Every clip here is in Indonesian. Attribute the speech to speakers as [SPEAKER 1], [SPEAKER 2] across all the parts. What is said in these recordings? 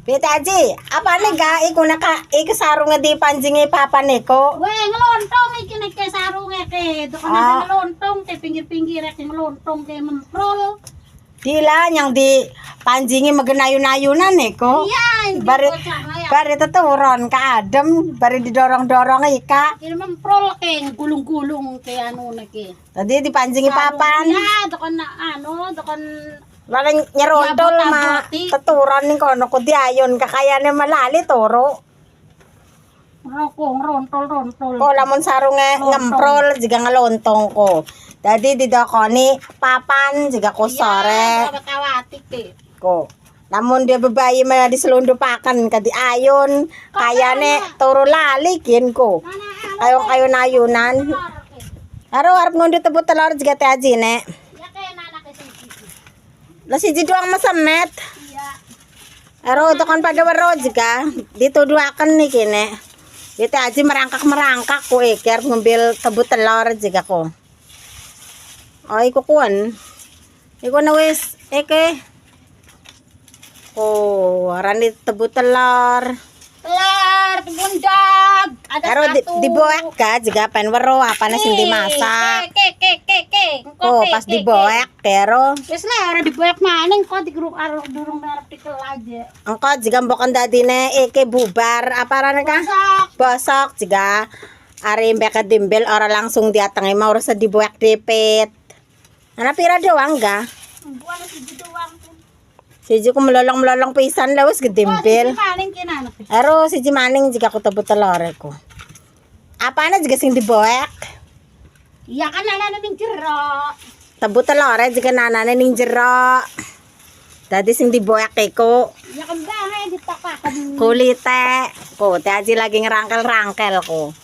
[SPEAKER 1] Pita Aji, apa nih ga? Iku sarung nga di panjing papa niko.
[SPEAKER 2] Weh, ngelontong iki nek sarung ke. Doko na ngelontong ke pinggir-pinggir ke ngelontong ke memprol.
[SPEAKER 1] Dila yang di panjingi magenayun-ayunan niko.
[SPEAKER 2] Iya,
[SPEAKER 1] bari teturon ka adem, bari didorong-dorong ika.
[SPEAKER 2] Ini memprol ke gulung-gulung ke anu neke.
[SPEAKER 1] Tadi di panjingi papan.
[SPEAKER 2] Ya, dokon na dokon
[SPEAKER 1] Wala nyerontol ma teturon ning kono ko diayon kakayane malali toro.
[SPEAKER 2] Rokong rontol.
[SPEAKER 1] Ko lamun sarunge ngemprol juga ngelontong ko. Dadi didokoni papan juga ko sore.
[SPEAKER 2] Kawati ke.
[SPEAKER 1] Ko. Namun dia bebayi mah diselundupakan ka diayon kayane toro lali kin ko. Ayon ayunan. Aro arep ngunduh tebut telur juga teh aji nek. Lah siji doang mesemet.
[SPEAKER 2] Iya.
[SPEAKER 1] Ero dokon pada wero juga dituduhaken nih kene. Itu aja merangkak ko ker ngambil tebut telur juga ko. Oh iku kuan. Iku na wis Oh, arane tebut telur.
[SPEAKER 2] Telur bundag. Ada
[SPEAKER 1] Ero
[SPEAKER 2] satu.
[SPEAKER 1] diboek ka juga pen wero apane sing dimasak.
[SPEAKER 2] Ke.
[SPEAKER 1] Oh, pas diboek kero.
[SPEAKER 2] Wis lah ora diboek maning kok digeruk durung ngarep dikel aja.
[SPEAKER 1] Engko juga mbokan dadine bubar apa rane ka? Bosok juga ari mbek dimbel ora langsung diatengi mau harus diboek dipit. Ana pira doang ga?
[SPEAKER 2] Buana siji doang.
[SPEAKER 1] Siji ku melolong pisan lah wis gedimbel.
[SPEAKER 2] Maning kinana.
[SPEAKER 1] Ero siji maning jika aku tebut telur ku. Apane juga sing diboek?
[SPEAKER 2] Iya kan ana ning jero.
[SPEAKER 1] Tebut telur juga nanane ning jero. Dadi sing diboek iku
[SPEAKER 2] Ya kembang dipakaken.
[SPEAKER 1] kulite. Ko teh aji lagi ngerangkel-rangkel ko.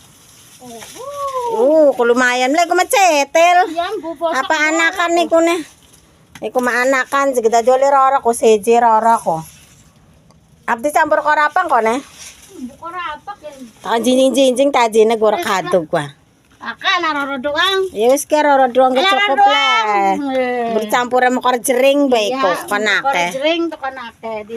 [SPEAKER 1] Ku lumayan lah ku macetel.
[SPEAKER 2] Yang bubos.
[SPEAKER 1] Apa anakan niku nih? Iku mah anakan juga joli roro ko seji roro ko. Abdi campur korapang ko nih.
[SPEAKER 2] Buko rapak ya.
[SPEAKER 1] Tak jinjing tadi na gora kadug gua.
[SPEAKER 2] Akan roro doang.
[SPEAKER 1] Ya wis ke roro doang ke cukup lah.
[SPEAKER 2] Eh.
[SPEAKER 1] Bercampur sama kor jering bae ko kanake.
[SPEAKER 2] Jering to kanake.